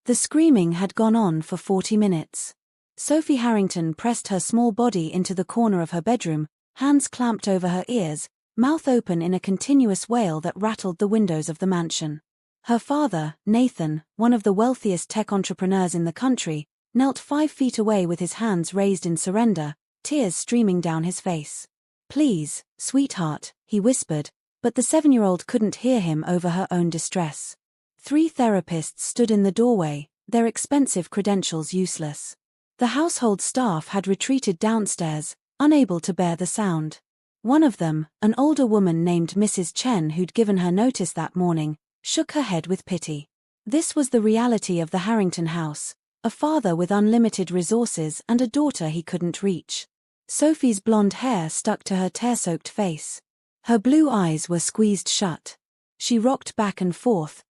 The screaming had gone on for 40 minutes. Sophie Harrington pressed her small body into the corner of her bedroom, hands clamped over her ears, mouth open in a continuous wail that rattled the windows of the mansion. Her father, Nathan, one of the wealthiest tech entrepreneurs in the country, knelt 5 feet away with his hands raised in surrender, tears streaming down his face. "Please, sweetheart," he whispered, but the 7-year-old couldn't hear him over her own distress. 3 therapists stood in the doorway, their expensive credentials useless. The household staff had retreated downstairs, unable to bear the sound. One of them, an older woman named Mrs. Chen who'd given her notice that morning, shook her head with pity. This was the reality of the Harrington house, a father with unlimited resources and a daughter he couldn't reach. Sophie's blonde hair stuck to her tear-soaked face. Her blue eyes were squeezed shut. She rocked back and forth,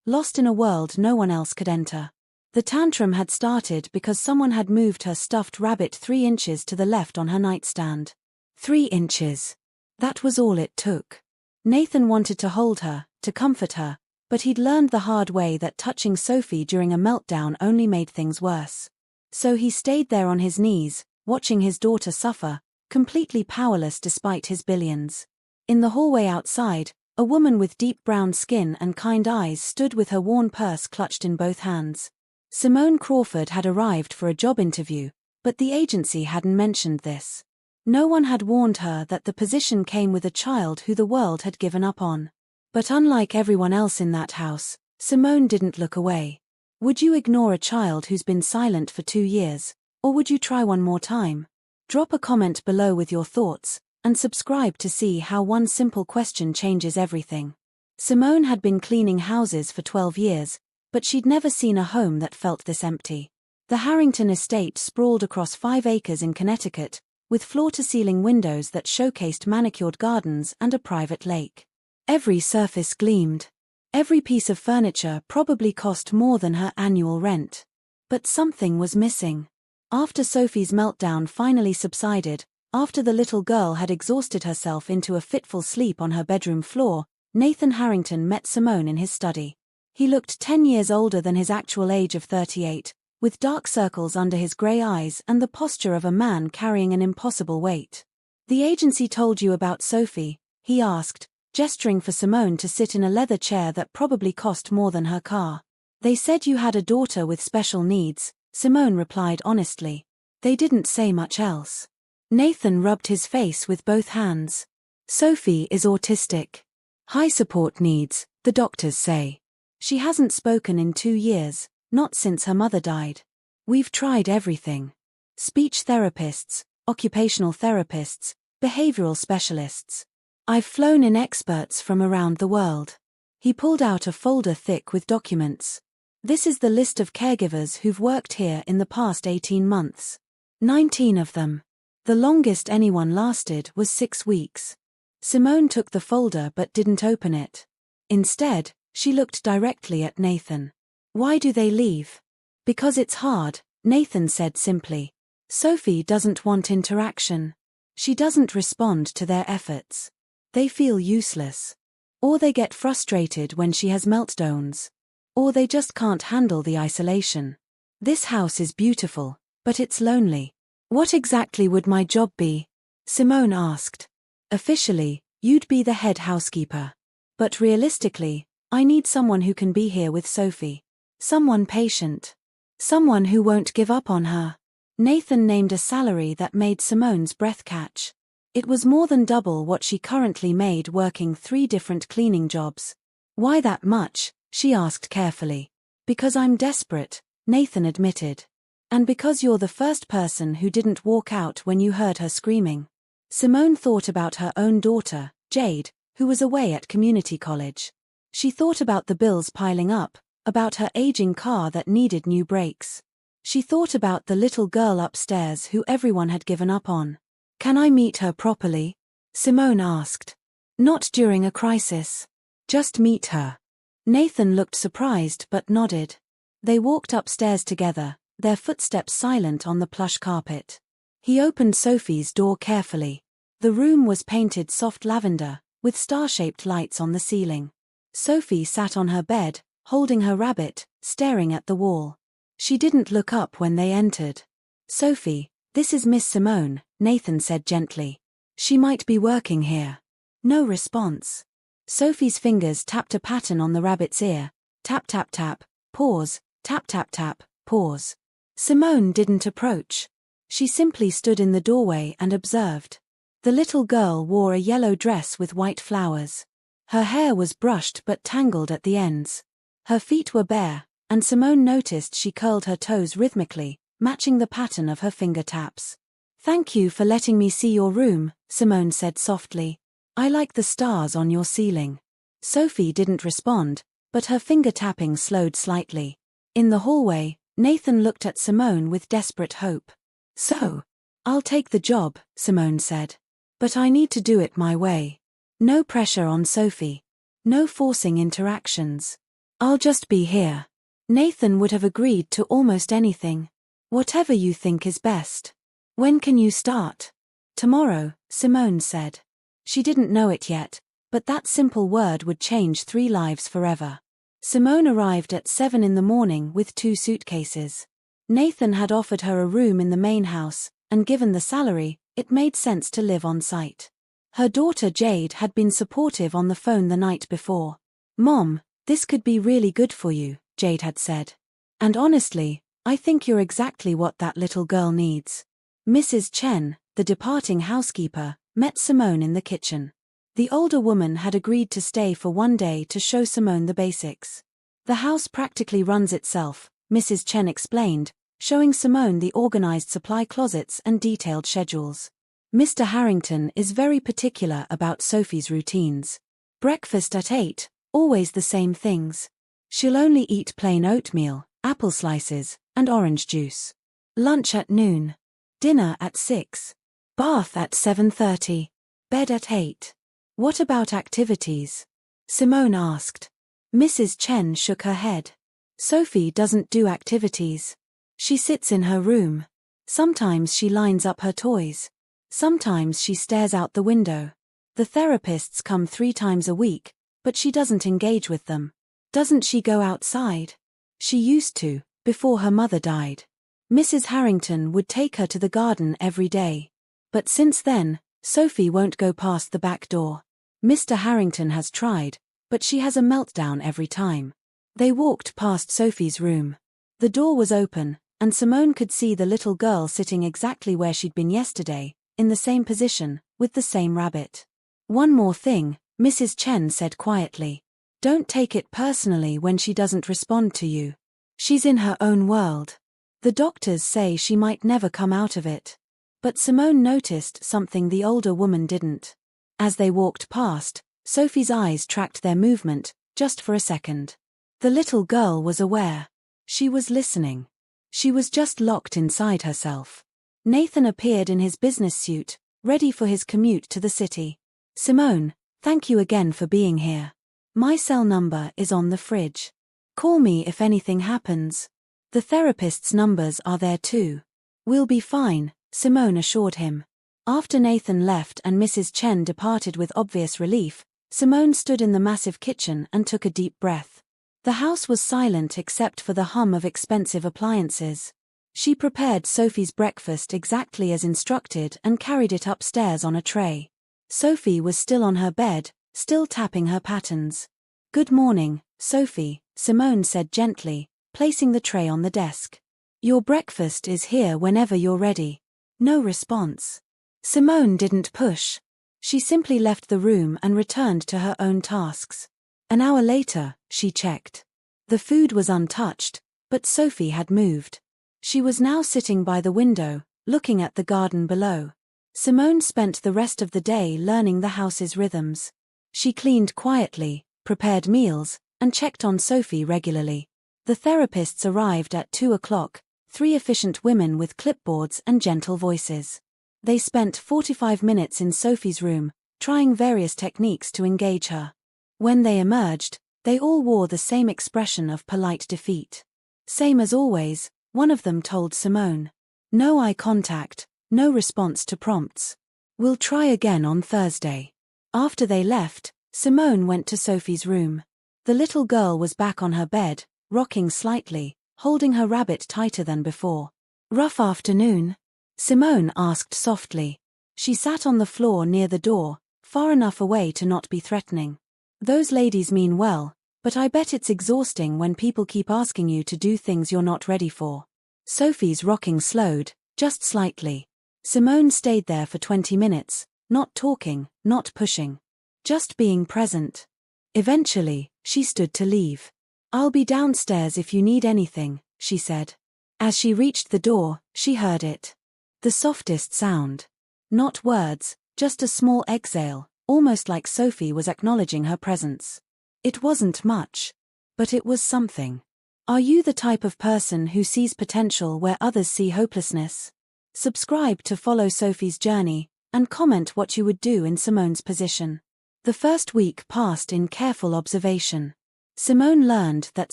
lost in a world no one else could enter. The tantrum had started because someone had moved her stuffed rabbit 3 inches to the left on her nightstand. 3 inches. That was all it took. Nathan wanted to hold her, to comfort her, but he'd learned the hard way that touching Sophie during a meltdown only made things worse. So he stayed there on his knees, watching his daughter suffer, completely powerless despite his billions. In the hallway outside, a woman with deep brown skin and kind eyes stood with her worn purse clutched in both hands. Simone Crawford had arrived for a job interview, but the agency hadn't mentioned this. No one had warned her that the position came with a child who the world had given up on. But unlike everyone else in that house, Simone didn't look away. Would you ignore a child who's been silent for 2 years, or would you try one more time? Drop a comment below with your thoughts, and subscribe to see how one simple question changes everything. Simone had been cleaning houses for 12 years, but she'd never seen a home that felt this empty. The Harrington estate sprawled across 5 acres in Connecticut, with floor-to-ceiling windows that showcased manicured gardens and a private lake. Every surface gleamed. Every piece of furniture probably cost more than her annual rent. But something was missing. After Sophie's meltdown finally subsided, after the little girl had exhausted herself into a fitful sleep on her bedroom floor, Nathan Harrington met Simone in his study. He looked 10 years older than his actual age of 38, with dark circles under his grey eyes and the posture of a man carrying an impossible weight. "The agency told you about Sophie?" he asked, gesturing for Simone to sit in a leather chair that probably cost more than her car. "They said you had a daughter with special needs," Simone replied honestly. "They didn't say much else." Nathan rubbed his face with both hands. "Sophie is autistic. High support needs, the doctors say. She hasn't spoken in 2 years, not since her mother died. We've tried everything. Speech therapists, occupational therapists, behavioral specialists. I've flown in experts from around the world." He pulled out a folder thick with documents. "This is the list of caregivers who've worked here in the past 18 months. 19 of them. The longest anyone lasted was 6 weeks." Simone took the folder but didn't open it. Instead, she looked directly at Nathan. "Why do they leave?" "Because it's hard," Nathan said simply. "Sophie doesn't want interaction. She doesn't respond to their efforts. They feel useless. Or they get frustrated when she has meltdowns. Or they just can't handle the isolation. This house is beautiful, but it's lonely." "What exactly would my job be?" Simone asked. "Officially, you'd be the head housekeeper. But realistically, I need someone who can be here with Sophie. Someone patient. Someone who won't give up on her." Nathan named a salary that made Simone's breath catch. It was more than double what she currently made working 3 different cleaning jobs. "Why that much?" she asked carefully. "Because I'm desperate," Nathan admitted. "And because you're the first person who didn't walk out when you heard her screaming." Simone thought about her own daughter, Jade, who was away at community college. She thought about the bills piling up, about her aging car that needed new brakes. She thought about the little girl upstairs who everyone had given up on. "Can I meet her properly?" Simone asked. "Not during a crisis. Just meet her." Nathan looked surprised but nodded. They walked upstairs together, their footsteps silent on the plush carpet. He opened Sophie's door carefully. The room was painted soft lavender, with star-shaped lights on the ceiling. Sophie sat on her bed, holding her rabbit, staring at the wall. She didn't look up when they entered. "Sophie, this is Miss Simone," Nathan said gently. "She might be working here." No response. Sophie's fingers tapped a pattern on the rabbit's ear. Tap tap tap, pause, tap tap tap, pause. Simone didn't approach. She simply stood in the doorway and observed. The little girl wore a yellow dress with white flowers. Her hair was brushed but tangled at the ends. Her feet were bare, and Simone noticed she curled her toes rhythmically, matching the pattern of her finger taps. "Thank you for letting me see your room," Simone said softly. "I like the stars on your ceiling." Sophie didn't respond, but her finger tapping slowed slightly. In the hallway, Nathan looked at Simone with desperate hope. "So, I'll take the job," Simone said. "But I need to do it my way. No pressure on Sophie. No forcing interactions. I'll just be here." Nathan would have agreed to almost anything. "Whatever you think is best." "When can you start?" "Tomorrow," Simone said. She didn't know it yet, but that simple word would change 3 lives forever. Simone arrived at 7 in the morning with 2 suitcases. Nathan had offered her a room in the main house, and given the salary, it made sense to live on site. Her daughter Jade had been supportive on the phone the night before. "Mom, this could be really good for you," Jade had said. "And honestly, I think you're exactly what that little girl needs." Mrs. Chen, the departing housekeeper, met Simone in the kitchen. The older woman had agreed to stay for one day to show Simone the basics. "The house practically runs itself," Mrs. Chen explained, showing Simone the organized supply closets and detailed schedules. "Mr. Harrington is very particular about Sophie's routines. Breakfast at 8, always the same things. She'll only eat plain oatmeal, apple slices, and orange juice. Lunch at noon. Dinner at 6. Bath at 7:30. Bed at 8. "What about activities?" Simone asked. Mrs. Chen shook her head. "Sophie doesn't do activities. She sits in her room. Sometimes she lines up her toys. Sometimes she stares out the window. The therapists come 3 times a week, but she doesn't engage with them." "Doesn't she go outside?" "She used to, before her mother died. Mrs. Harrington would take her to the garden every day. But since then, Sophie won't go past the back door. Mr. Harrington has tried, but she has a meltdown every time." They walked past Sophie's room. The door was open, and Simone could see the little girl sitting exactly where she'd been yesterday, in the same position, with the same rabbit. "One more thing," Mrs. Chen said quietly. "Don't take it personally when she doesn't respond to you. She's in her own world. The doctors say she might never come out of it." But Simone noticed something the older woman didn't. As they walked past, Sophie's eyes tracked their movement, just for a second. The little girl was aware. She was listening. She was just locked inside herself. Nathan appeared in his business suit, ready for his commute to the city. "Simone, thank you again for being here. My cell number is on the fridge. Call me if anything happens. The therapist's numbers are there too." "We'll be fine," Simone assured him. After Nathan left and Mrs. Chen departed with obvious relief, Simone stood in the massive kitchen and took a deep breath. The house was silent except for the hum of expensive appliances. She prepared Sophie's breakfast exactly as instructed and carried it upstairs on a tray. Sophie was still on her bed, still tapping her patterns. "Good morning, Sophie," Simone said gently, placing the tray on the desk. "Your breakfast is here whenever you're ready." No response. Simone didn't push. She simply left the room and returned to her own tasks. An hour later, she checked. The food was untouched, but Sophie had moved. She was now sitting by the window, looking at the garden below. Simone spent the rest of the day learning the house's rhythms. She cleaned quietly, prepared meals, and checked on Sophie regularly. The therapists arrived at 2 o'clock, 3 efficient women with clipboards and gentle voices. They spent 45 minutes in Sophie's room, trying various techniques to engage her. When they emerged, they all wore the same expression of polite defeat. "Same as always," one of them told Simone. "No eye contact, no response to prompts. We'll try again on Thursday." After they left, Simone went to Sophie's room. The little girl was back on her bed, rocking slightly, holding her rabbit tighter than before. "Rough afternoon?" Simone asked softly. She sat on the floor near the door, far enough away to not be threatening. "Those ladies mean well, but I bet it's exhausting when people keep asking you to do things you're not ready for." Sophie's rocking slowed, just slightly. Simone stayed there for 20 minutes, not talking, not pushing. Just being present. Eventually, she stood to leave. "I'll be downstairs if you need anything," she said. As she reached the door, she heard it. The softest sound. Not words, just a small exhale, almost like Sophie was acknowledging her presence. It wasn't much, but it was something. Are you the type of person who sees potential where others see hopelessness? Subscribe to follow Sophie's journey, and comment what you would do in Simone's position. The first week passed in careful observation. Simone learned that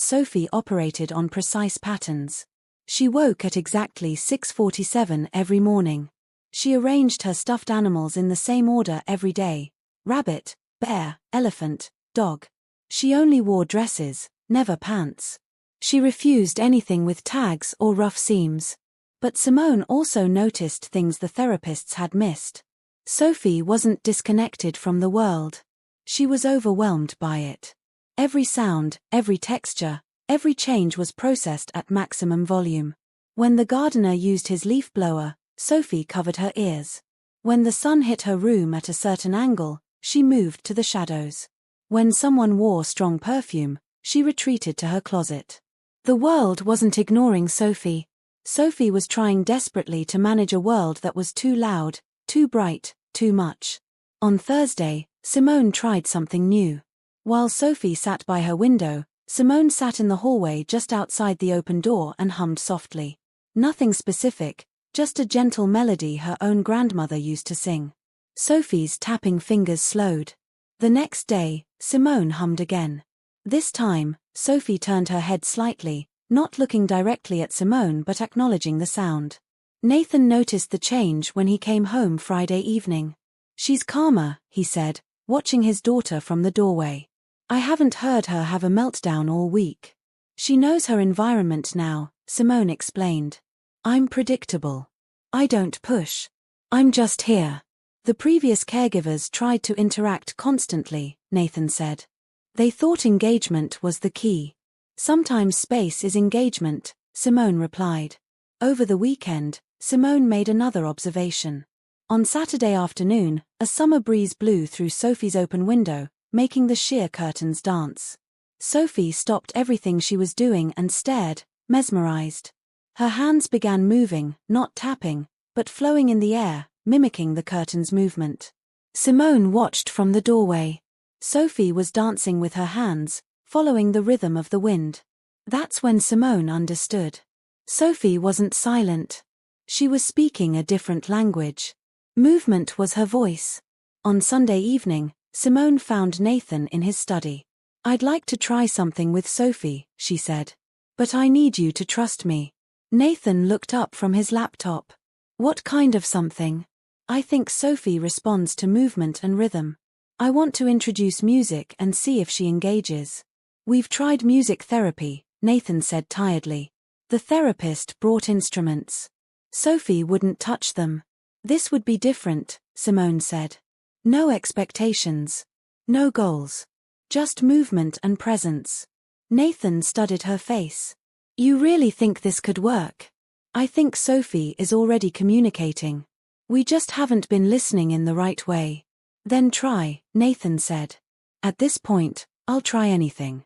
Sophie operated on precise patterns. She woke at exactly 6:47 every morning. She arranged her stuffed animals in the same order every day: rabbit, bear, elephant, dog. She only wore dresses, never pants. She refused anything with tags or rough seams. But Simone also noticed things the therapists had missed. Sophie wasn't disconnected from the world. She was overwhelmed by it. Every sound, every texture, every change was processed at maximum volume. When the gardener used his leaf blower, Sophie covered her ears. When the sun hit her room at a certain angle, she moved to the shadows. When someone wore strong perfume, she retreated to her closet. The world wasn't ignoring Sophie. Sophie was trying desperately to manage a world that was too loud, too bright, too much. On Thursday, Simone tried something new. While Sophie sat by her window, Simone sat in the hallway just outside the open door and hummed softly. Nothing specific, just a gentle melody her own grandmother used to sing. Sophie's tapping fingers slowed. The next day, Simone hummed again. This time, Sophie turned her head slightly, not looking directly at Simone but acknowledging the sound. Nathan noticed the change when he came home Friday evening. "She's calmer," he said, watching his daughter from the doorway. "I haven't heard her have a meltdown all week. She knows her environment now," Simone explained. "I'm predictable. I don't push. I'm just here." The previous caregivers tried to interact constantly, Nathan said. They thought engagement was the key. "Sometimes space is engagement," Simone replied. Over the weekend, Simone made another observation. On Saturday afternoon, a summer breeze blew through Sophie's open window, making the sheer curtains dance. Sophie stopped everything she was doing and stared, mesmerized. Her hands began moving, not tapping, but flowing in the air, mimicking the curtain's movement. Simone watched from the doorway. Sophie was dancing with her hands, following the rhythm of the wind. That's when Simone understood. Sophie wasn't silent. She was speaking a different language. Movement was her voice. On Sunday evening, Simone found Nathan in his study. "I'd like to try something with Sophie," she said. "But I need you to trust me." Nathan looked up from his laptop. "What kind of something?" "I think Sophie responds to movement and rhythm. I want to introduce music and see if she engages." "We've tried music therapy," Nathan said tiredly. The therapist brought instruments. Sophie wouldn't touch them. "This would be different," Simone said. "No expectations. No goals. Just movement and presence." Nathan studied her face. "You really think this could work?" "I think Sophie is already communicating. We just haven't been listening in the right way." "Then try," Nathan said. "At this point, I'll try anything."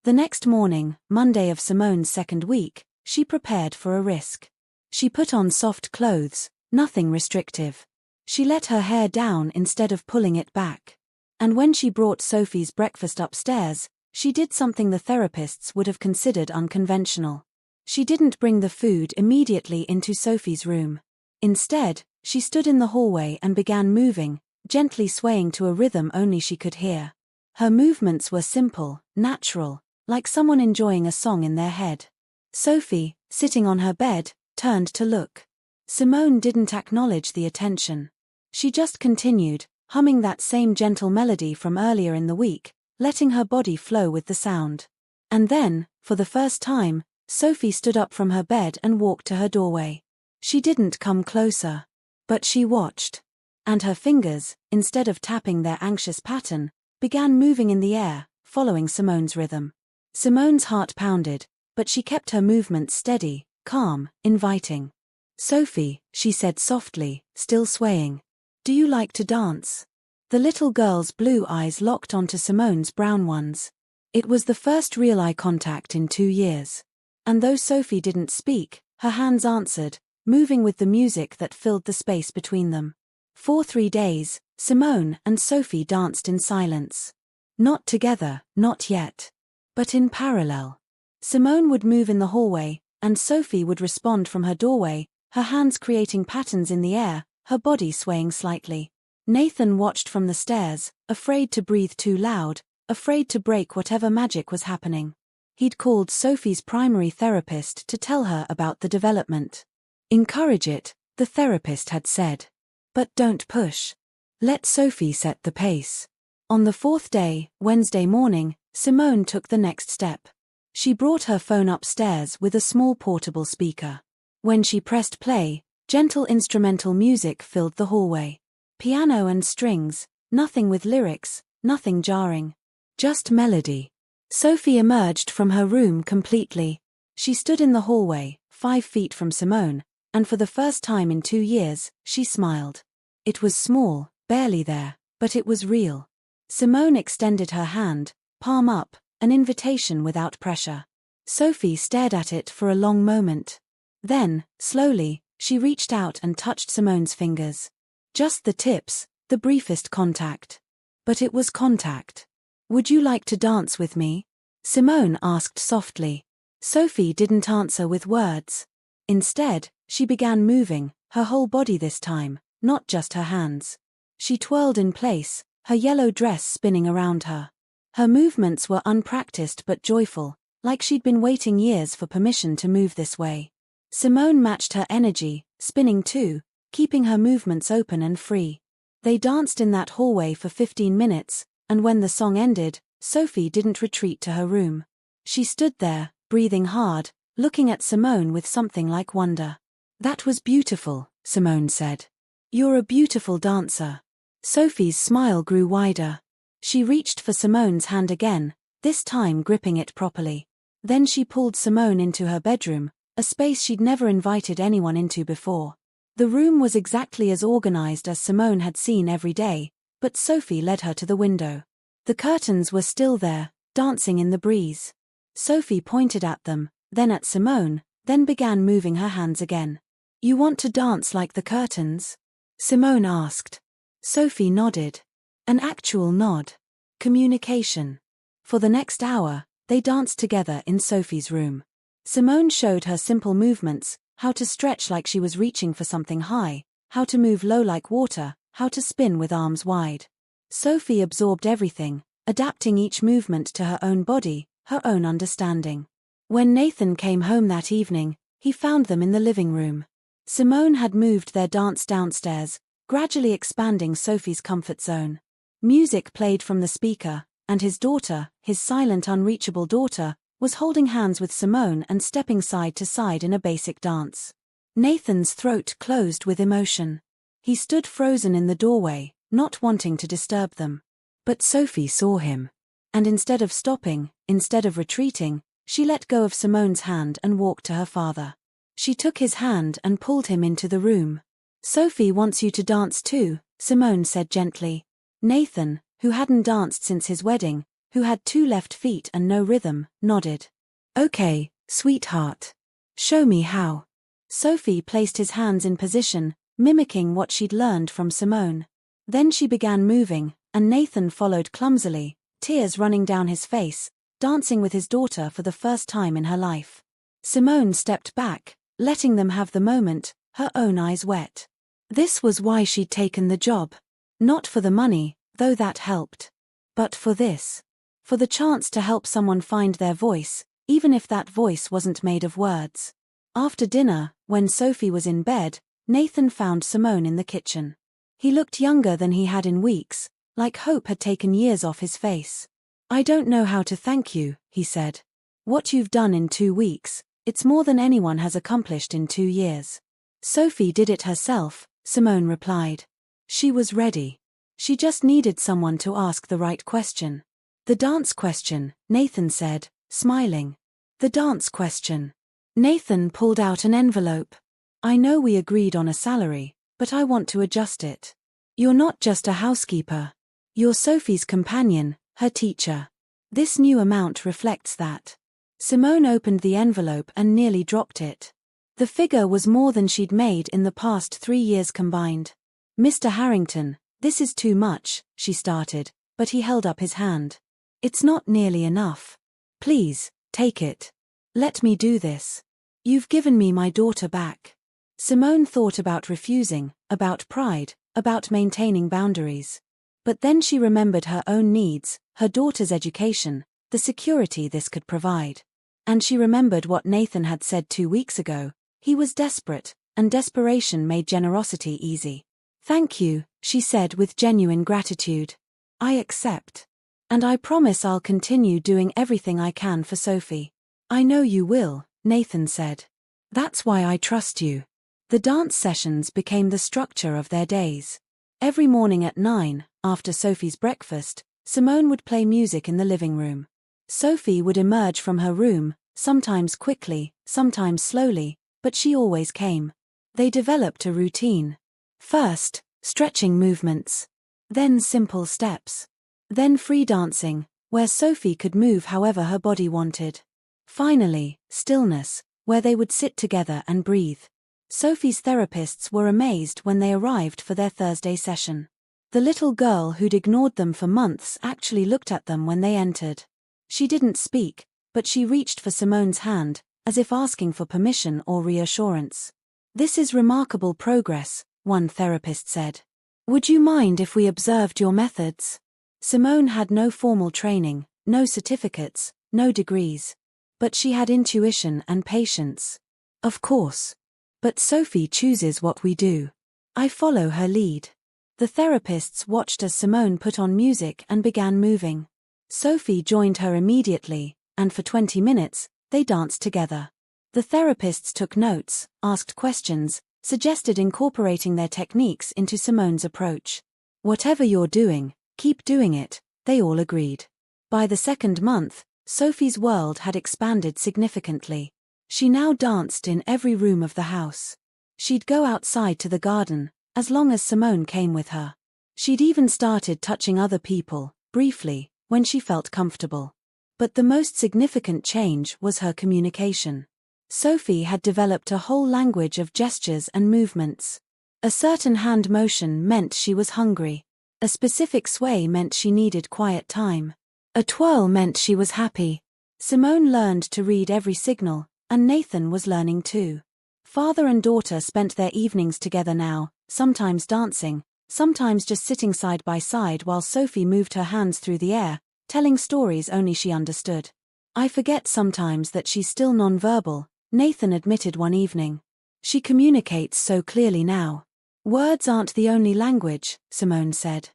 The next morning, Monday of Simone's second week, she prepared for a risk. She put on soft clothes, nothing restrictive. She let her hair down instead of pulling it back. And when she brought Sophie's breakfast upstairs, she did something the therapists would have considered unconventional. She didn't bring the food immediately into Sophie's room. Instead, she stood in the hallway and began moving, gently swaying to a rhythm only she could hear. Her movements were simple, natural, like someone enjoying a song in their head. Sophie, sitting on her bed, turned to look. Simone didn't acknowledge the attention. She just continued, humming that same gentle melody from earlier in the week, letting her body flow with the sound. And then, for the first time, Sophie stood up from her bed and walked to her doorway. She didn't come closer. But she watched. And her fingers, instead of tapping their anxious pattern, began moving in the air, following Simone's rhythm. Simone's heart pounded, but she kept her movements steady, calm, inviting. "Sophie," she said softly, still swaying. "Do you like to dance?" The little girl's blue eyes locked onto Simone's brown ones. It was the first real eye contact in 2 years. And though Sophie didn't speak, her hands answered, moving with the music that filled the space between them. For 3 days, Simone and Sophie danced in silence. Not together, not yet. But in parallel. Simone would move in the hallway, and Sophie would respond from her doorway, her hands creating patterns in the air, her body swaying slightly. Nathan watched from the stairs, afraid to breathe too loud, afraid to break whatever magic was happening. He'd called Sophie's primary therapist to tell her about the development. "Encourage it," the therapist had said. "But don't push. Let Sophie set the pace." On the 4th day, Wednesday morning, Simone took the next step. She brought her phone upstairs with a small portable speaker. When she pressed play, gentle instrumental music filled the hallway. Piano and strings, nothing with lyrics, nothing jarring. Just melody. Sophie emerged from her room completely. She stood in the hallway, 5 feet from Simone, and for the first time in 2 years, she smiled. It was small, barely there, but it was real. Simone extended her hand, palm up, an invitation without pressure. Sophie stared at it for a long moment. Then, slowly, she reached out and touched Simone's fingers. Just the tips, the briefest contact. But it was contact. "Would you like to dance with me?" Simone asked softly. Sophie didn't answer with words. Instead, she began moving, her whole body this time, not just her hands. She twirled in place, her yellow dress spinning around her. Her movements were unpracticed but joyful, like she'd been waiting years for permission to move this way. Simone matched her energy, spinning too, keeping her movements open and free. They danced in that hallway for 15 minutes, and when the song ended, Sophie didn't retreat to her room. She stood there, breathing hard, looking at Simone with something like wonder. "That was beautiful," Simone said. "You're a beautiful dancer." Sophie's smile grew wider. She reached for Simone's hand again, this time gripping it properly. Then she pulled Simone into her bedroom, a space she'd never invited anyone into before. The room was exactly as organized as Simone had seen every day, but Sophie led her to the window. The curtains were still there, dancing in the breeze. Sophie pointed at them, then at Simone, then began moving her hands again. "You want to dance like the curtains?" Simone asked. Sophie nodded. An actual nod. Communication. For the next hour, they danced together in Sophie's room. Simone showed her simple movements, how to stretch like she was reaching for something high, how to move low like water, how to spin with arms wide. Sophie absorbed everything, adapting each movement to her own body, her own understanding. When Nathan came home that evening, he found them in the living room. Simone had moved their dance downstairs, gradually expanding Sophie's comfort zone. Music played from the speaker, and his daughter, his silent unreachable daughter, was holding hands with Simone and stepping side to side in a basic dance. Nathan's throat closed with emotion. He stood frozen in the doorway, not wanting to disturb them. But Sophie saw him. And instead of stopping, instead of retreating, she let go of Simone's hand and walked to her father. She took his hand and pulled him into the room. "Sophie wants you to dance too," Simone said gently. Nathan, who hadn't danced since his wedding, who had 2 left feet and no rhythm, nodded. "Okay, sweetheart. Show me how." Sophie placed his hands in position, mimicking what she'd learned from Simone. Then she began moving, and Nathan followed clumsily, tears running down his face, dancing with his daughter for the first time in her life. Simone stepped back, letting them have the moment, her own eyes wet. This was why she'd taken the job. Not for the money, though that helped. But for this. For the chance to help someone find their voice, even if that voice wasn't made of words. After dinner, when Sophie was in bed, Nathan found Simone in the kitchen. He looked younger than he had in weeks, like hope had taken years off his face. "I don't know how to thank you," he said. What you've done in 2 weeks, it's more than anyone has accomplished in 2 years. Sophie did it herself, Simone replied. She was ready. She just needed someone to ask the right question. The dance question, Nathan said, smiling. The dance question. Nathan pulled out an envelope. I know we agreed on a salary, but I want to adjust it. You're not just a housekeeper. You're Sophie's companion, her teacher. This new amount reflects that. Simone opened the envelope and nearly dropped it. The figure was more than she'd made in the past 3 years combined. Mr. Harrington, this is too much, she started, but he held up his hand. It's not nearly enough. Please, take it. Let me do this. You've given me my daughter back. Simone thought about refusing, about pride, about maintaining boundaries. But then she remembered her own needs, her daughter's education, the security this could provide. And she remembered what Nathan had said 2 weeks ago. He was desperate, and desperation made generosity easy. Thank you, she said with genuine gratitude. I accept. And I promise I'll continue doing everything I can for Sophie. I know you will, Nathan said. That's why I trust you. The dance sessions became the structure of their days. Every morning at 9, after Sophie's breakfast, Simone would play music in the living room. Sophie would emerge from her room, sometimes quickly, sometimes slowly, but she always came. They developed a routine. First, stretching movements. Then simple steps. Then free dancing, where Sophie could move however her body wanted. Finally, stillness, where they would sit together and breathe. Sophie's therapists were amazed when they arrived for their Thursday session. The little girl who'd ignored them for months actually looked at them when they entered. She didn't speak, but she reached for Simone's hand, as if asking for permission or reassurance. This is remarkable progress, one therapist said. Would you mind if we observed your methods? Simone had no formal training, no certificates, no degrees. But she had intuition and patience. Of course. But Sophie chooses what we do. I follow her lead. The therapists watched as Simone put on music and began moving. Sophie joined her immediately, and for 20 minutes, they danced together. The therapists took notes, asked questions, suggested incorporating their techniques into Simone's approach. Whatever you're doing, keep doing it, they all agreed. By the second month, Sophie's world had expanded significantly. She now danced in every room of the house. She'd go outside to the garden, as long as Simone came with her. She'd even started touching other people, briefly, when she felt comfortable. But the most significant change was her communication. Sophie had developed a whole language of gestures and movements. A certain hand motion meant she was hungry. A specific sway meant she needed quiet time. A twirl meant she was happy. Simone learned to read every signal, and Nathan was learning too. Father and daughter spent their evenings together now, sometimes dancing, sometimes just sitting side by side while Sophie moved her hands through the air, telling stories only she understood. I forget sometimes that she's still nonverbal, Nathan admitted one evening. She communicates so clearly now. Words aren't the only language, Simone said.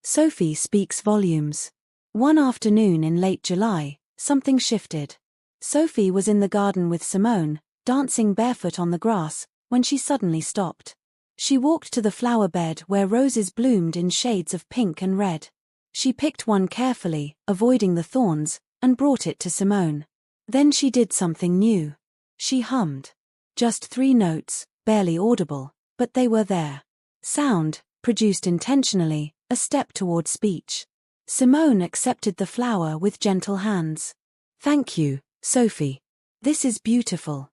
Sophie speaks volumes. One afternoon in late July, something shifted. Sophie was in the garden with Simone, dancing barefoot on the grass, when she suddenly stopped. She walked to the flower bed where roses bloomed in shades of pink and red. She picked one carefully, avoiding the thorns, and brought it to Simone. Then she did something new. She hummed. Just 3 notes, barely audible, but they were there. Sound, produced intentionally, a step toward speech. Simone accepted the flower with gentle hands. Thank you, Sophie. This is beautiful.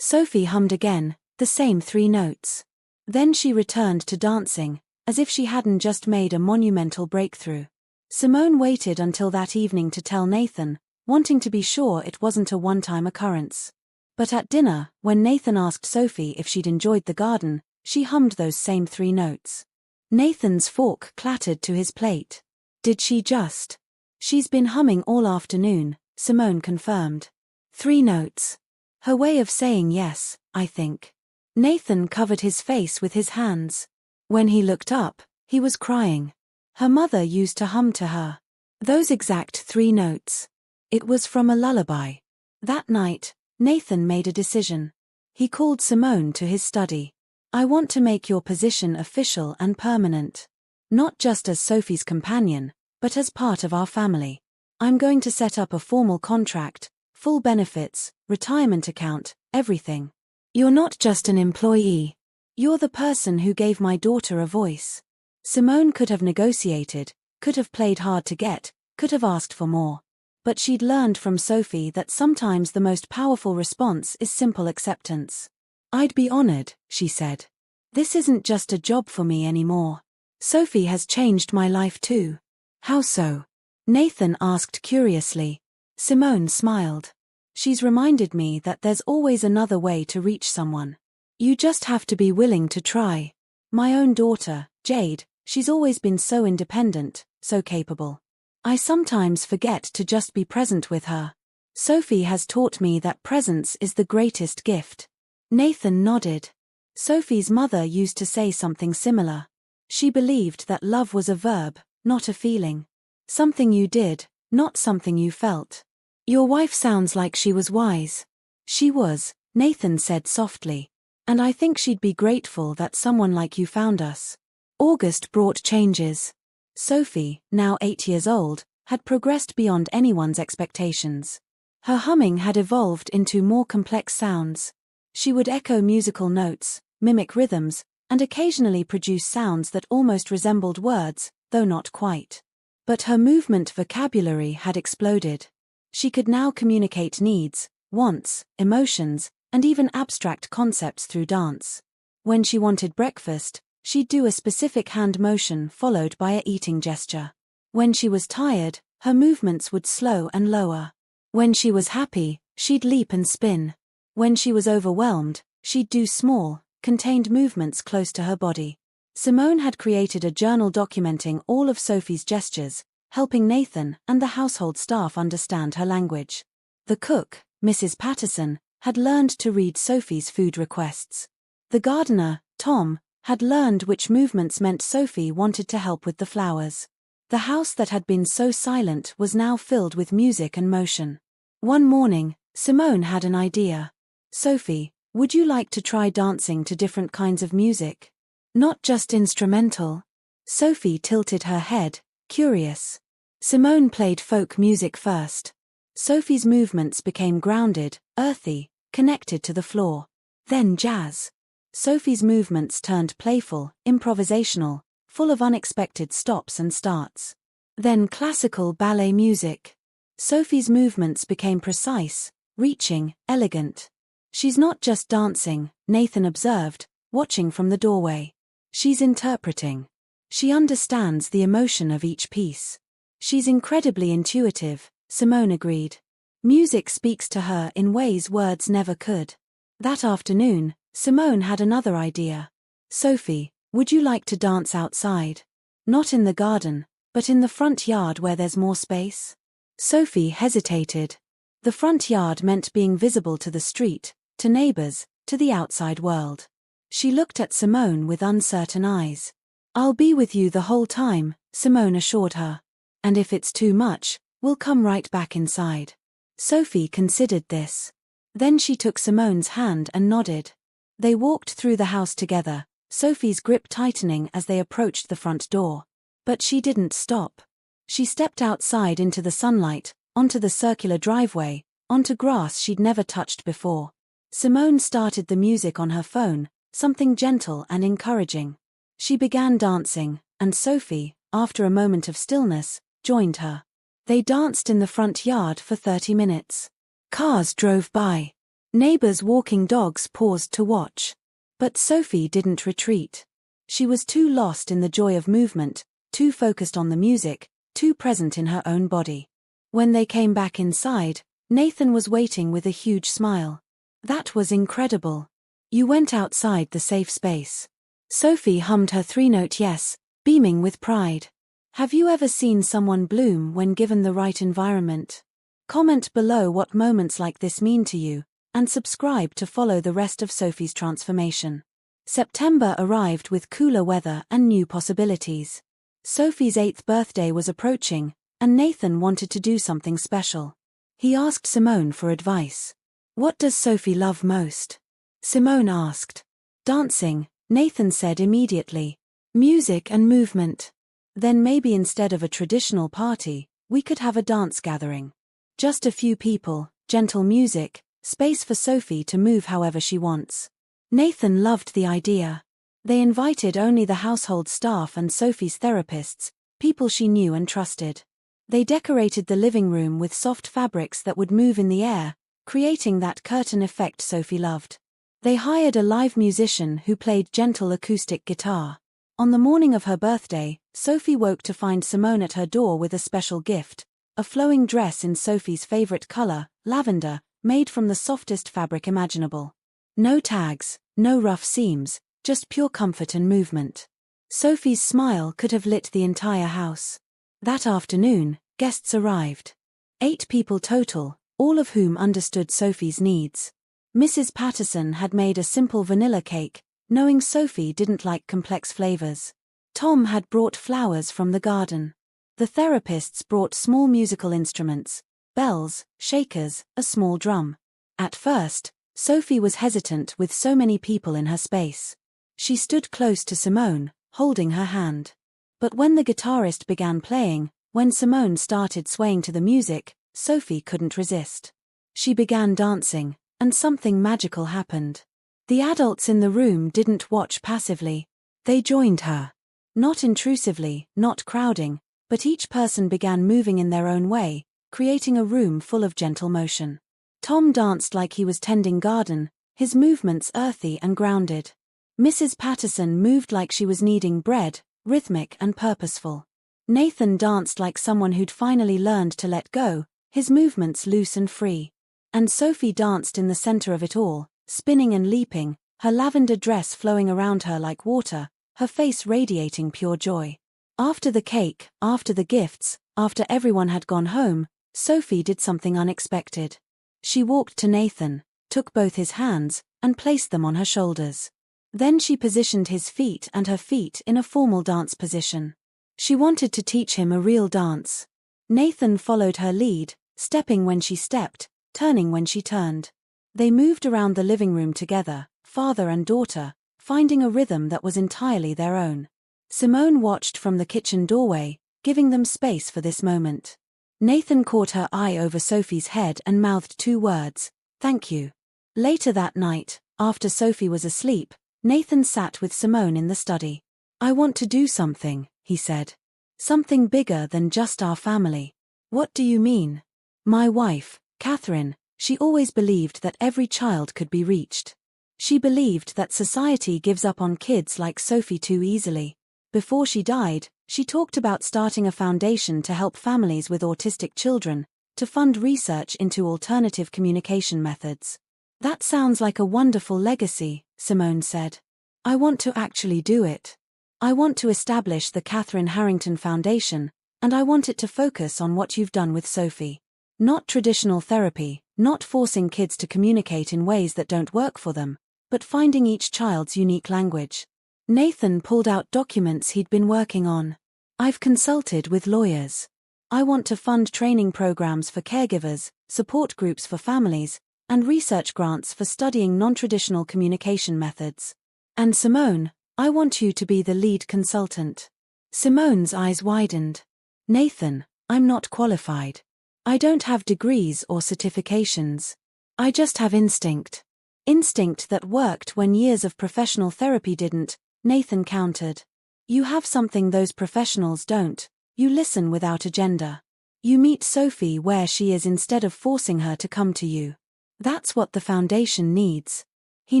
Sophie hummed again, the same 3 notes. Then she returned to dancing, as if she hadn't just made a monumental breakthrough. Simone waited until that evening to tell Nathan, wanting to be sure it wasn't a one-time occurrence. But at dinner, when Nathan asked Sophie if she'd enjoyed the garden, she hummed those same 3 notes. Nathan's fork clattered to his plate. Did she just? She's been humming all afternoon, Simone confirmed. 3 notes. Her way of saying yes, I think. Nathan covered his face with his hands. When he looked up, he was crying. Her mother used to hum to her. Those exact 3 notes. It was from a lullaby. That night, Nathan made a decision. He called Simone to his study. I want to make your position official and permanent. Not just as Sophie's companion, but as part of our family. I'm going to set up a formal contract, full benefits, retirement account, everything. You're not just an employee. You're the person who gave my daughter a voice. Simone could have negotiated, could have played hard to get, could have asked for more. But she'd learned from Sophie that sometimes the most powerful response is simple acceptance. I'd be honored, she said. This isn't just a job for me anymore. Sophie has changed my life too. How so? Nathan asked curiously. Simone smiled. She's reminded me that there's always another way to reach someone. You just have to be willing to try. My own daughter, Jade, she's always been so independent, so capable. I sometimes forget to just be present with her. Sophie has taught me that presence is the greatest gift. Nathan nodded. Sophie's mother used to say something similar. She believed that love was a verb, not a feeling. Something you did, not something you felt. Your wife sounds like she was wise. She was, Nathan said softly. And I think she'd be grateful that someone like you found us. August brought changes. Sophie, now 8 years old, had progressed beyond anyone's expectations. Her humming had evolved into more complex sounds. She would echo musical notes, mimic rhythms, and occasionally produce sounds that almost resembled words, though not quite. But her movement vocabulary had exploded. She could now communicate needs, wants, emotions, and even abstract concepts through dance. When she wanted breakfast, she'd do a specific hand motion followed by a eating gesture. When she was tired, her movements would slow and lower. When she was happy, she'd leap and spin. When she was overwhelmed, she'd do small, contained movements close to her body. Simone had created a journal documenting all of Sophie's gestures, helping Nathan and the household staff understand her language. The cook, Mrs. Patterson, had learned to read Sophie's food requests. The gardener, Tom, had learned which movements meant Sophie wanted to help with the flowers. The house that had been so silent was now filled with music and motion. One morning, Simone had an idea. Sophie, would you like to try dancing to different kinds of music? Not just instrumental. Sophie tilted her head, curious. Simone played folk music first. Sophie's movements became grounded, earthy, connected to the floor. Then jazz. Sophie's movements turned playful, improvisational, full of unexpected stops and starts. Then classical ballet music. Sophie's movements became precise, reaching, elegant. She's not just dancing, Nathan observed, watching from the doorway. She's interpreting. She understands the emotion of each piece. She's incredibly intuitive, Simone agreed. Music speaks to her in ways words never could. That afternoon, Simone had another idea. Sophie, would you like to dance outside? Not in the garden, but in the front yard where there's more space? Sophie hesitated. The front yard meant being visible to the street, to neighbors, to the outside world. She looked at Simone with uncertain eyes. I'll be with you the whole time, Simone assured her. And if it's too much, we'll come right back inside. Sophie considered this. Then she took Simone's hand and nodded. They walked through the house together, Sophie's grip tightening as they approached the front door. But she didn't stop. She stepped outside into the sunlight, onto the circular driveway, onto grass she'd never touched before. Simone started the music on her phone, something gentle and encouraging. She began dancing, and Sophie, after a moment of stillness, joined her. They danced in the front yard for 30 minutes. Cars drove by. Neighbors walking dogs paused to watch. But Sophie didn't retreat. She was too lost in the joy of movement, too focused on the music, too present in her own body. When they came back inside, Nathan was waiting with a huge smile. That was incredible. You went outside the safe space. Sophie hummed her three-note yes, beaming with pride. Have you ever seen someone bloom when given the right environment? Comment below what moments like this mean to you, and subscribe to follow the rest of Sophie's transformation. September arrived with cooler weather and new possibilities. Sophie's 8th birthday was approaching, and Nathan wanted to do something special. He asked Simone for advice. What does Sophie love most? Simone asked. Dancing, Nathan said immediately. Music and movement. Then maybe instead of a traditional party, we could have a dance gathering. Just a few people, gentle music, space for Sophie to move however she wants. Nathan loved the idea. They invited only the household staff and Sophie's therapists, people she knew and trusted. They decorated the living room with soft fabrics that would move in the air, creating that curtain effect Sophie loved. They hired a live musician who played gentle acoustic guitar. On the morning of her birthday, Sophie woke to find Simone at her door with a special gift, a flowing dress in Sophie's favorite color, lavender, made from the softest fabric imaginable. No tags, no rough seams, just pure comfort and movement. Sophie's smile could have lit the entire house. That afternoon, guests arrived. 8 people total, all of whom understood Sophie's needs. Mrs. Patterson had made a simple vanilla cake, knowing Sophie didn't like complex flavors. Tom had brought flowers from the garden. The therapists brought small musical instruments, bells, shakers, a small drum. At first, Sophie was hesitant with so many people in her space. She stood close to Simone, holding her hand. But when the guitarist began playing, when Simone started swaying to the music, Sophie couldn't resist. She began dancing, and something magical happened. The adults in the room didn't watch passively. They joined her. Not intrusively, not crowding, but each person began moving in their own way, creating a room full of gentle motion. Tom danced like he was tending garden, his movements earthy and grounded. Mrs. Patterson moved like she was kneading bread, rhythmic and purposeful. Nathan danced like someone who'd finally learned to let go, his movements loose and free. And Sophie danced in the center of it all, spinning and leaping, her lavender dress flowing around her like water, her face radiating pure joy. After the cake, after the gifts, after everyone had gone home, Sophie did something unexpected. She walked to Nathan, took both his hands, and placed them on her shoulders. Then she positioned his feet and her feet in a formal dance position. She wanted to teach him a real dance. Nathan followed her lead, stepping when she stepped, turning when she turned. They moved around the living room together, father and daughter, finding a rhythm that was entirely their own. Simone watched from the kitchen doorway, giving them space for this moment. Nathan caught her eye over Sophie's head and mouthed 2 words, "Thank you." Later that night, after Sophie was asleep, Nathan sat with Simone in the study. "I want to do something," he said. "Something bigger than just our family." "What do you mean?" "My wife, Catherine, she always believed that every child could be reached. She believed that society gives up on kids like Sophie too easily. Before she died, she talked about starting a foundation to help families with autistic children, to fund research into alternative communication methods." "That sounds like a wonderful legacy," Simone said. "I want to actually do it. I want to establish the Catherine Harrington Foundation, and I want it to focus on what you've done with Sophie. Not traditional therapy, not forcing kids to communicate in ways that don't work for them, but finding each child's unique language." Nathan pulled out documents he'd been working on. "I've consulted with lawyers. I want to fund training programs for caregivers, support groups for families, and research grants for studying non-traditional communication methods. And Simone, I want you to be the lead consultant." Simone's eyes widened. "Nathan, I'm not qualified. I don't have degrees or certifications. I just have instinct. Instinct that worked when years of professional therapy didn't," Nathan countered. "You have something those professionals don't. You listen without agenda. You meet Sophie where she is instead of forcing her to come to you. That's what the foundation needs." He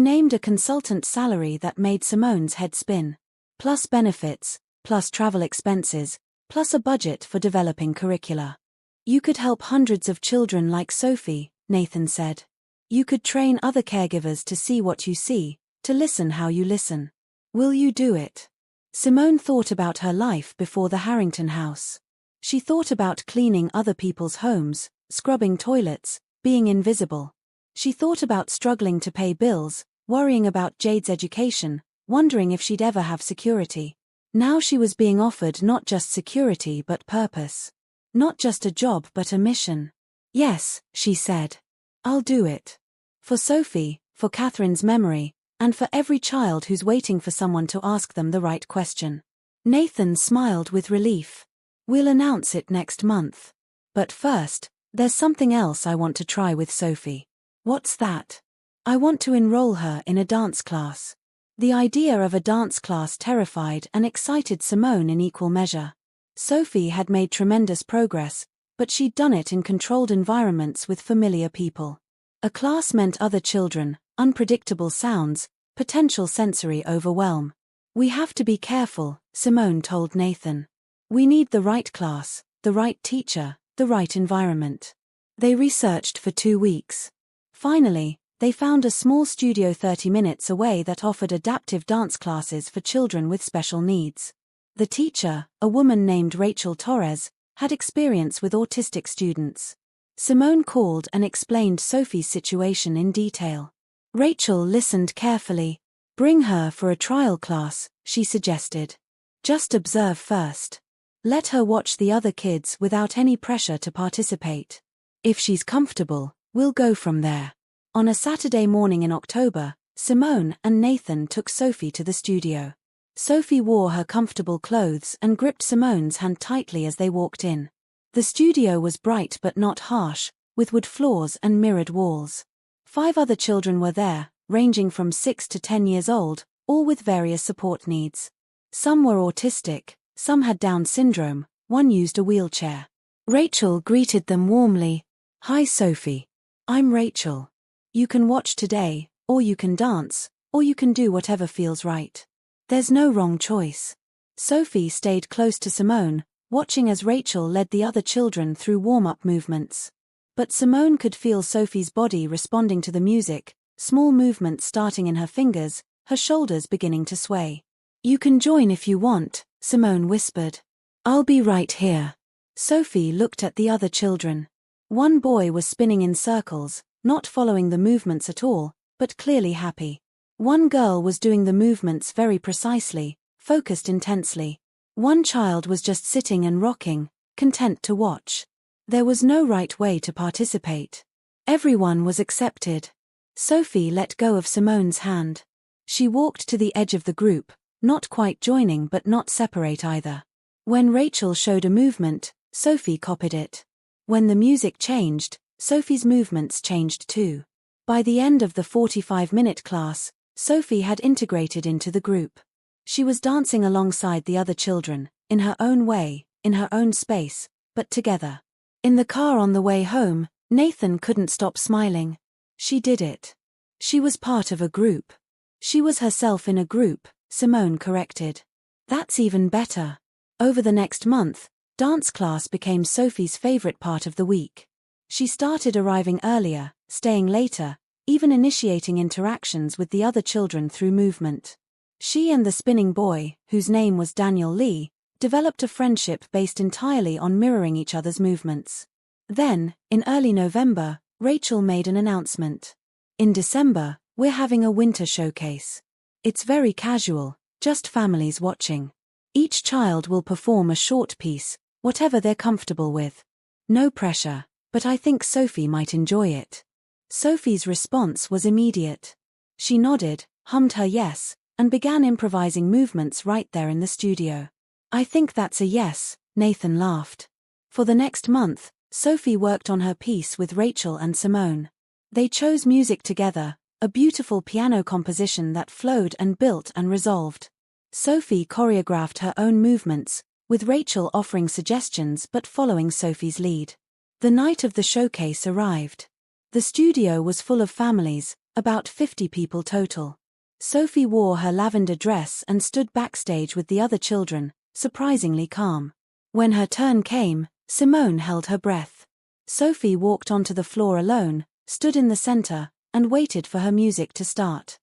named a consultant salary that made Simone's head spin. Plus benefits, plus travel expenses, plus a budget for developing curricula. "You could help hundreds of children like Sophie," Nathan said. "You could train other caregivers to see what you see, to listen how you listen. Will you do it?" Simone thought about her life before the Harrington house. She thought about cleaning other people's homes, scrubbing toilets, being invisible. She thought about struggling to pay bills, worrying about Jade's education, wondering if she'd ever have security. Now she was being offered not just security but purpose. Not just a job but a mission. "Yes," she said. "I'll do it. For Sophie, for Catherine's memory, and for every child who's waiting for someone to ask them the right question." Nathan smiled with relief. "We'll announce it next month. But first, there's something else I want to try with Sophie." "What's that?" "I want to enroll her in a dance class." The idea of a dance class terrified and excited Simone in equal measure. Sophie had made tremendous progress, but she'd done it in controlled environments with familiar people. A class meant other children, unpredictable sounds, potential sensory overwhelm. "We have to be careful," Simone told Nathan. "We need the right class, the right teacher, the right environment." They researched for 2 weeks. Finally, they found a small studio 30 minutes away that offered adaptive dance classes for children with special needs. The teacher, a woman named Rachel Torres, had experience with autistic students. Simone called and explained Sophie's situation in detail. Rachel listened carefully. "Bring her for a trial class," she suggested. "Just observe first. Let her watch the other kids without any pressure to participate. If she's comfortable, we'll go from there." On a Saturday morning in October, Simone and Nathan took Sophie to the studio. Sophie wore her comfortable clothes and gripped Simone's hand tightly as they walked in. The studio was bright but not harsh, with wood floors and mirrored walls. 5 other children were there, ranging from 6 to 10 years old, all with various support needs. Some were autistic, some had Down syndrome, one used a wheelchair. Rachel greeted them warmly. "Hi Sophie. I'm Rachel. You can watch today, or you can dance, or you can do whatever feels right. There's no wrong choice." Sophie stayed close to Simone, watching as Rachel led the other children through warm-up movements. But Simone could feel Sophie's body responding to the music, small movements starting in her fingers, her shoulders beginning to sway. "You can join if you want," Simone whispered. "I'll be right here." Sophie looked at the other children. One boy was spinning in circles, not following the movements at all, but clearly happy. One girl was doing the movements very precisely, focused intensely. One child was just sitting and rocking, content to watch. There was no right way to participate. Everyone was accepted. Sophie let go of Simone's hand. She walked to the edge of the group, not quite joining but not separate either. When Rachel showed a movement, Sophie copied it. When the music changed, Sophie's movements changed too. By the end of the 45-minute class, Sophie had integrated into the group. She was dancing alongside the other children, in her own way, in her own space, but together. In the car on the way home, Nathan couldn't stop smiling. She did it. She was part of a group. She was herself in a group, Simone corrected. That's even better. Over the next month, dance class became Sophie's favorite part of the week. She started arriving earlier, staying later, even initiating interactions with the other children through movement. She and the spinning boy, whose name was Daniel Lee, developed a friendship based entirely on mirroring each other's movements. Then, in early November, Rachel made an announcement. "In December, we're having a winter showcase. It's very casual, just families watching. Each child will perform a short piece, whatever they're comfortable with. No pressure, but I think Sophie might enjoy it." Sophie's response was immediate. She nodded, hummed her yes, and began improvising movements right there in the studio. "I think that's a yes," Nathan laughed. For the next month, Sophie worked on her piece with Rachel and Simone. They chose music together, a beautiful piano composition that flowed and built and resolved. Sophie choreographed her own movements, with Rachel offering suggestions but following Sophie's lead. The night of the showcase arrived. The studio was full of families, about 50 people total. Sophie wore her lavender dress and stood backstage with the other children, surprisingly calm. When her turn came, Simone held her breath. Sophie walked onto the floor alone, stood in the center, and waited for her music to start.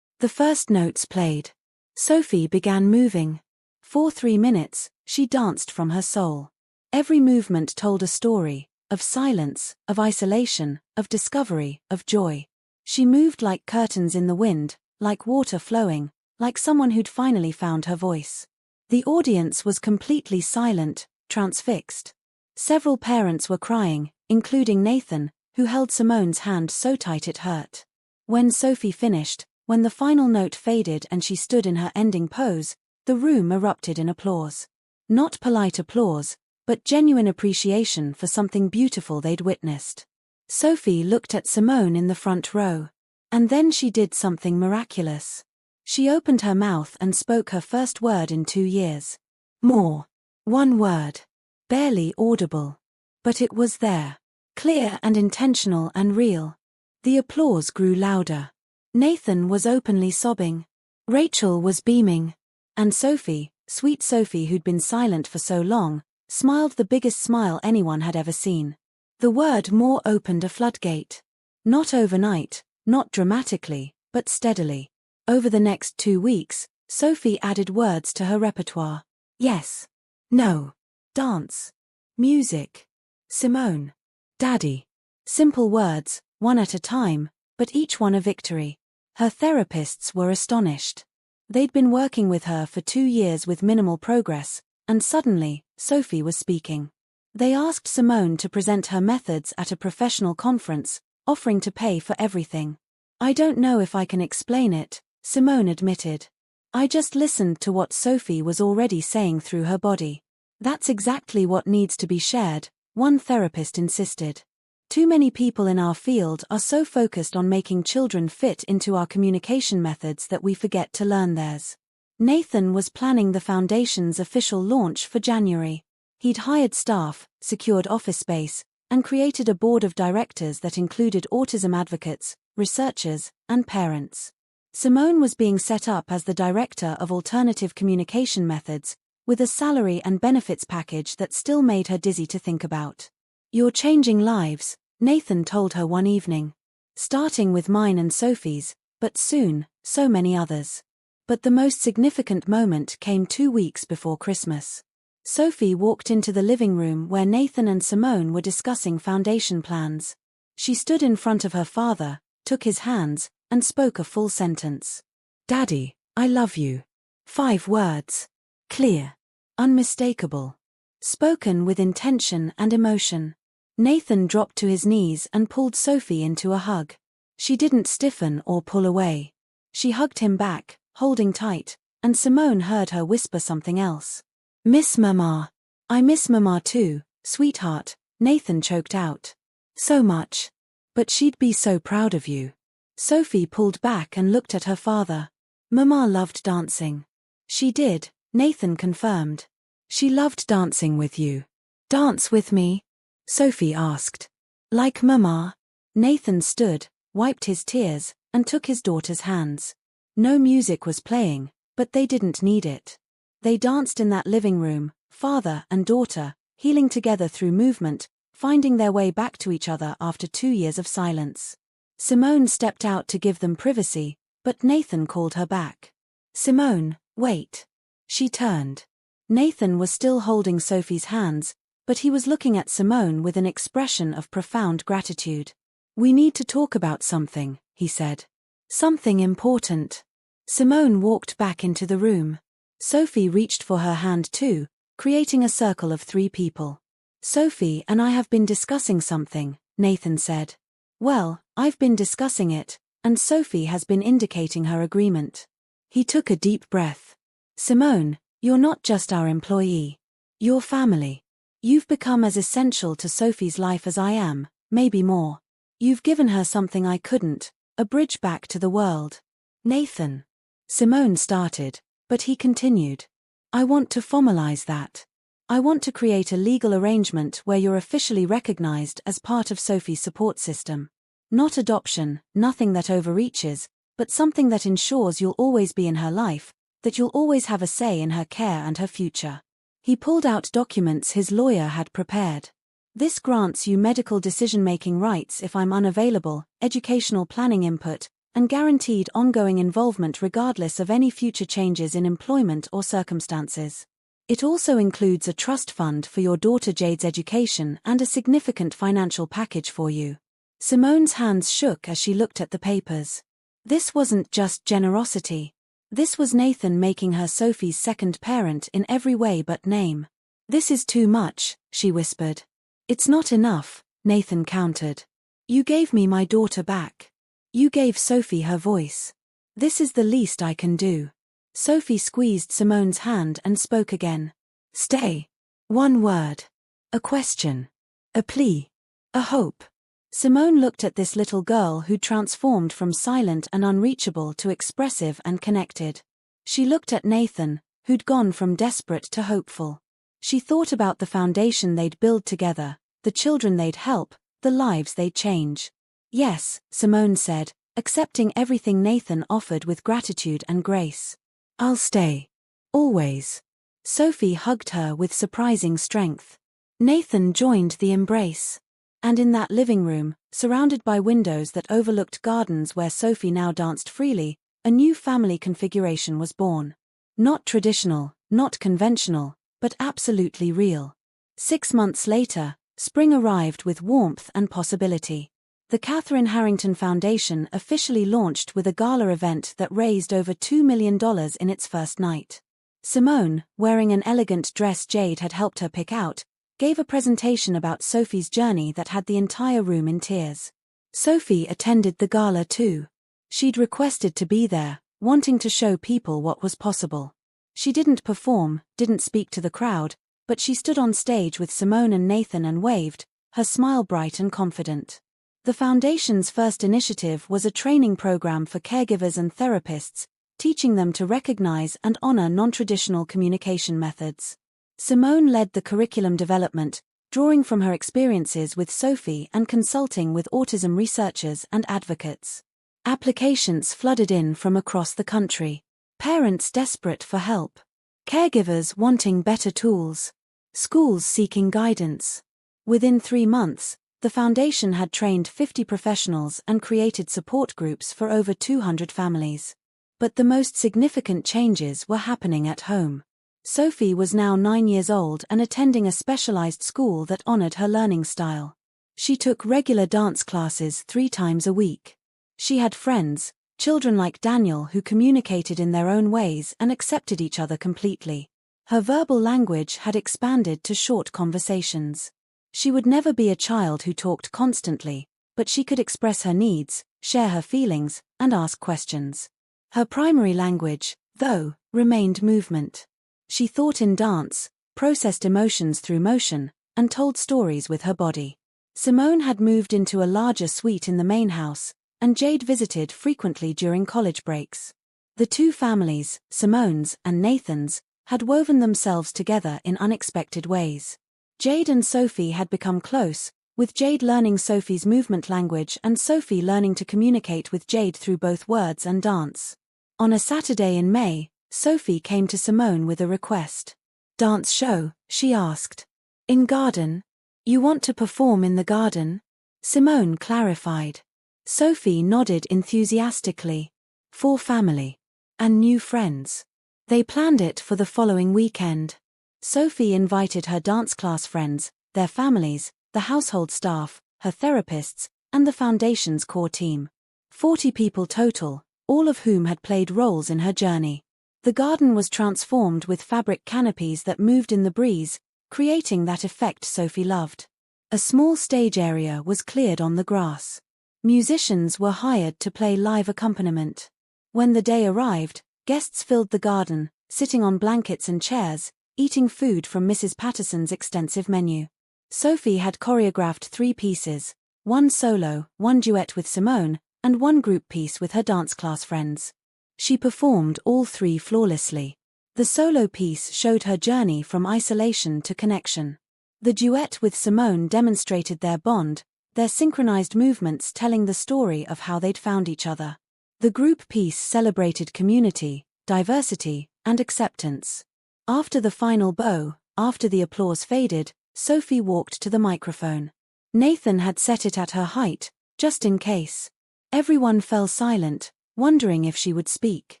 The first notes played. Sophie began moving. For 3 minutes, she danced from her soul. Every movement told a story, of silence, of isolation, of discovery, of joy. She moved like curtains in the wind, like water flowing, like someone who'd finally found her voice. The audience was completely silent, transfixed. Several parents were crying, including Nathan, who held Simone's hand so tight it hurt. When Sophie finished, when the final note faded and she stood in her ending pose, the room erupted in applause. Not polite applause, but genuine appreciation for something beautiful they'd witnessed. Sophie looked at Simone in the front row. And then she did something miraculous. She opened her mouth and spoke her first word in 2 years. More. One word. Barely audible. But it was there. Clear and intentional and real. The applause grew louder. Nathan was openly sobbing. Rachel was beaming. And Sophie, sweet Sophie who'd been silent for so long, smiled the biggest smile anyone had ever seen. The word more opened a floodgate. Not overnight, not dramatically, but steadily. Over the next 2 weeks, Sophie added words to her repertoire. Yes. No. Dance. Music. Simone. Daddy. Simple words, one at a time, but each one a victory. Her therapists were astonished. They'd been working with her for 2 years with minimal progress, and suddenly, Sophie was speaking. They asked Simone to present her methods at a professional conference, offering to pay for everything. I don't know if I can explain it, Simone admitted. I just listened to what Sophie was already saying through her body. That's exactly what needs to be shared, one therapist insisted. Too many people in our field are so focused on making children fit into our communication methods that we forget to learn theirs. Nathan was planning the foundation's official launch for January. He'd hired staff, secured office space, and created a board of directors that included autism advocates, researchers, and parents. Simone was being set up as the director of alternative communication methods, with a salary and benefits package that still made her dizzy to think about. You're changing lives, Nathan told her one evening. Starting with mine and Sophie's, but soon, so many others. But the most significant moment came 2 weeks before Christmas. Sophie walked into the living room where Nathan and Simone were discussing foundation plans. She stood in front of her father, took his hands, and spoke a full sentence. Daddy, I love you. 5 words. Clear. Unmistakable. Spoken with intention and emotion. Nathan dropped to his knees and pulled Sophie into a hug. She didn't stiffen or pull away. She hugged him back, holding tight, and Simone heard her whisper something else. Miss Mama. I miss Mama too, sweetheart, Nathan choked out. So much. But she'd be so proud of you. Sophie pulled back and looked at her father. Mama loved dancing. She did, Nathan confirmed. She loved dancing with you. Dance with me? Sophie asked. Like Mama? Nathan stood, wiped his tears, and took his daughter's hands. No music was playing, but they didn't need it. They danced in that living room, father and daughter, healing together through movement, finding their way back to each other after 2 years of silence. Simone stepped out to give them privacy, but Nathan called her back. Simone, wait. She turned. Nathan was still holding Sophie's hands, but he was looking at Simone with an expression of profound gratitude. We need to talk about something, he said. Something important. Simone walked back into the room. Sophie reached for her hand too, creating a circle of 3 people. Sophie and I have been discussing something, Nathan said. Well, I've been discussing it, and Sophie has been indicating her agreement. He took a deep breath. Simone, you're not just our employee. You're family. You've become as essential to Sophie's life as I am, maybe more. You've given her something I couldn't, a bridge back to the world. Nathan. Simone started, but he continued. I want to formalize that. I want to create a legal arrangement where you're officially recognized as part of Sophie's support system. Not adoption, nothing that overreaches, but something that ensures you'll always be in her life, that you'll always have a say in her care and her future. He pulled out documents his lawyer had prepared. This grants you medical decision-making rights if I'm unavailable, educational planning input, and guaranteed ongoing involvement regardless of any future changes in employment or circumstances. It also includes a trust fund for your daughter Jade's education and a significant financial package for you. Simone's hands shook as she looked at the papers. This wasn't just generosity. This was Nathan making her Sophie's second parent in every way but name. "This is too much," she whispered. "It's not enough," Nathan countered. "You gave me my daughter back. You gave Sophie her voice. This is the least I can do." Sophie squeezed Simone's hand and spoke again. "Stay." One word. A question. A plea. A hope. Simone looked at this little girl who'd transformed from silent and unreachable to expressive and connected. She looked at Nathan, who'd gone from desperate to hopeful. She thought about the foundation they'd build together, the children they'd help, the lives they'd change. "Yes," Simone said, accepting everything Nathan offered with gratitude and grace. "I'll stay. Always." Sophie hugged her with surprising strength. Nathan joined the embrace. And in that living room, surrounded by windows that overlooked gardens where Sophie now danced freely, a new family configuration was born. Not traditional, not conventional, but absolutely real. 6 months later, spring arrived with warmth and possibility. The Catherine Harrington Foundation officially launched with a gala event that raised over $2 million in its first night. Simone, wearing an elegant dress Jade had helped her pick out, gave a presentation about Sophie's journey that had the entire room in tears. Sophie attended the gala too. She'd requested to be there, wanting to show people what was possible. She didn't perform, didn't speak to the crowd, but she stood on stage with Simone and Nathan and waved, her smile bright and confident. The Foundation's first initiative was a training program for caregivers and therapists, teaching them to recognize and honor non-traditional communication methods. Simone led the curriculum development, drawing from her experiences with Sophie and consulting with autism researchers and advocates. Applications flooded in from across the country. Parents desperate for help. Caregivers wanting better tools. Schools seeking guidance. Within 3 months, the foundation had trained 50 professionals and created support groups for over 200 families. But the most significant changes were happening at home. Sophie was now 9 years old and attending a specialized school that honored her learning style. She took regular dance classes 3 times a week. She had friends, children like Daniel who communicated in their own ways and accepted each other completely. Her verbal language had expanded to short conversations. She would never be a child who talked constantly, but she could express her needs, share her feelings, and ask questions. Her primary language, though, remained movement. She thought in dance, processed emotions through motion, and told stories with her body. Simone had moved into a larger suite in the main house, and Jade visited frequently during college breaks. The two families, Simone's and Nathan's, had woven themselves together in unexpected ways. Jade and Sophie had become close, with Jade learning Sophie's movement language and Sophie learning to communicate with Jade through both words and dance. On a Saturday in May, Sophie came to Simone with a request. "Dance show?" she asked. "In garden? You want to perform in the garden?" Simone clarified. Sophie nodded enthusiastically. "For family. And new friends." They planned it for the following weekend. Sophie invited her dance class friends, their families, the household staff, her therapists, and the foundation's core team. 40 people total, all of whom had played roles in her journey. The garden was transformed with fabric canopies that moved in the breeze, creating that effect Sophie loved. A small stage area was cleared on the grass. Musicians were hired to play live accompaniment. When the day arrived, guests filled the garden, sitting on blankets and chairs, eating food from Mrs. Patterson's extensive menu. Sophie had choreographed 3 pieces, 1 solo, 1 duet with Simone, and 1 group piece with her dance class friends. She performed all 3 flawlessly. The solo piece showed her journey from isolation to connection. The duet with Simone demonstrated their bond, their synchronized movements telling the story of how they'd found each other. The group piece celebrated community, diversity, and acceptance. After the final bow, after the applause faded, Sophie walked to the microphone. Nathan had set it at her height, just in case. Everyone fell silent, wondering if she would speak.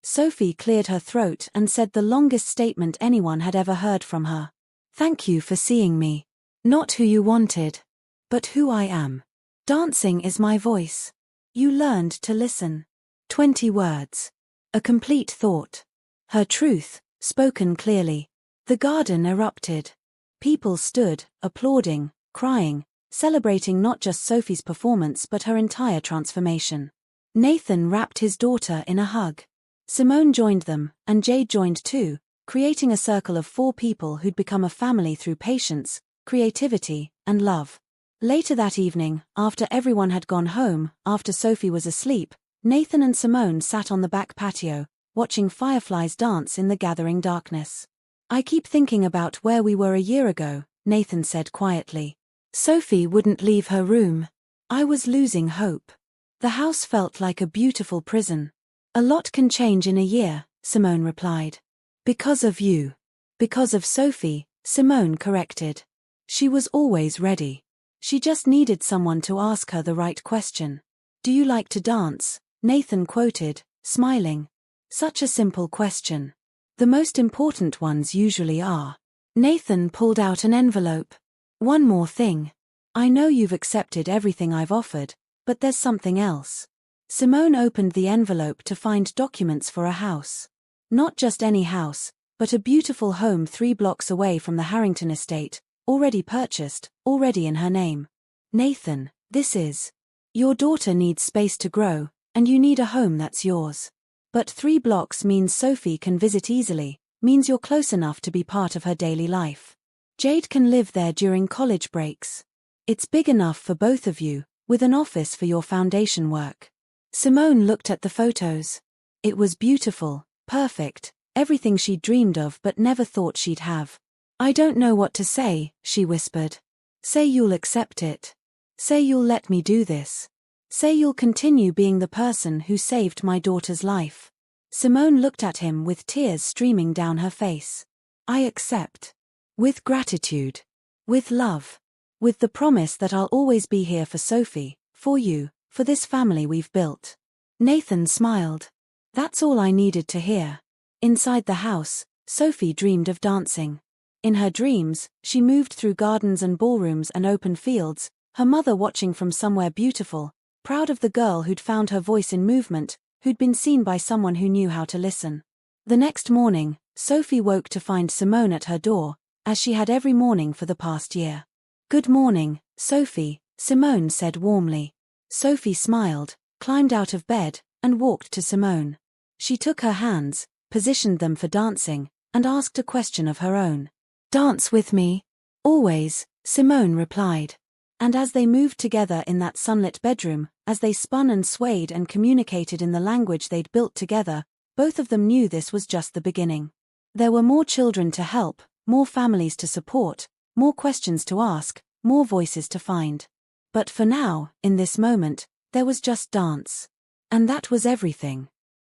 Sophie cleared her throat and said the longest statement anyone had ever heard from her. "Thank you for seeing me. Not who you wanted, but who I am. Dancing is my voice. You learned to listen." 20 words. A complete thought. Her truth, spoken clearly. The garden erupted. People stood, applauding, crying, celebrating not just Sophie's performance but her entire transformation. Nathan wrapped his daughter in a hug. Simone joined them, and Jade joined too, creating a circle of 4 people who'd become a family through patience, creativity, and love. Later that evening, after everyone had gone home, after Sophie was asleep, Nathan and Simone sat on the back patio, watching fireflies dance in the gathering darkness. "I keep thinking about where we were a year ago," Nathan said quietly. "Sophie wouldn't leave her room. I was losing hope. The house felt like a beautiful prison." "A lot can change in a year," Simone replied. "Because of you." "Because of Sophie," Simone corrected. "She was always ready. She just needed someone to ask her the right question." "Do you like to dance?" Nathan quoted, smiling. Such a simple question. The most important ones usually are. Nathan pulled out an envelope. "One more thing. I know you've accepted everything I've offered, but there's something else." Simone opened the envelope to find documents for a house. Not just any house, but a beautiful home 3 blocks away from the Harrington estate, already purchased, already in her name. "Nathan, this is. Your daughter needs space to grow, and you need a home that's yours. But 3 blocks means Sophie can visit easily, means you're close enough to be part of her daily life. Jade can live there during college breaks. It's big enough for both of you, with an office for your foundation work." Simone looked at the photos. It was beautiful, perfect, everything she'd dreamed of but never thought she'd have. "I don't know what to say," she whispered. "Say you'll accept it. Say you'll let me do this. Say you'll continue being the person who saved my daughter's life." Simone looked at him with tears streaming down her face. "I accept. With gratitude. With love. With the promise that I'll always be here for Sophie, for you, for this family we've built." Nathan smiled. "That's all I needed to hear." Inside the house, Sophie dreamed of dancing. In her dreams, she moved through gardens and ballrooms and open fields, her mother watching from somewhere beautiful, proud of the girl who'd found her voice in movement, who'd been seen by someone who knew how to listen. The next morning, Sophie woke to find Simone at her door, as she had every morning for the past year. "Good morning, Sophie," Simone said warmly. Sophie smiled, climbed out of bed, and walked to Simone. She took her hands, positioned them for dancing, and asked a question of her own. "Dance with me?" "Always," Simone replied. And as they moved together in that sunlit bedroom, as they spun and swayed and communicated in the language they'd built together, both of them knew this was just the beginning. There were more children to help, more families to support, more questions to ask, more voices to find. But for now, in this moment, there was just dance. And that was everything.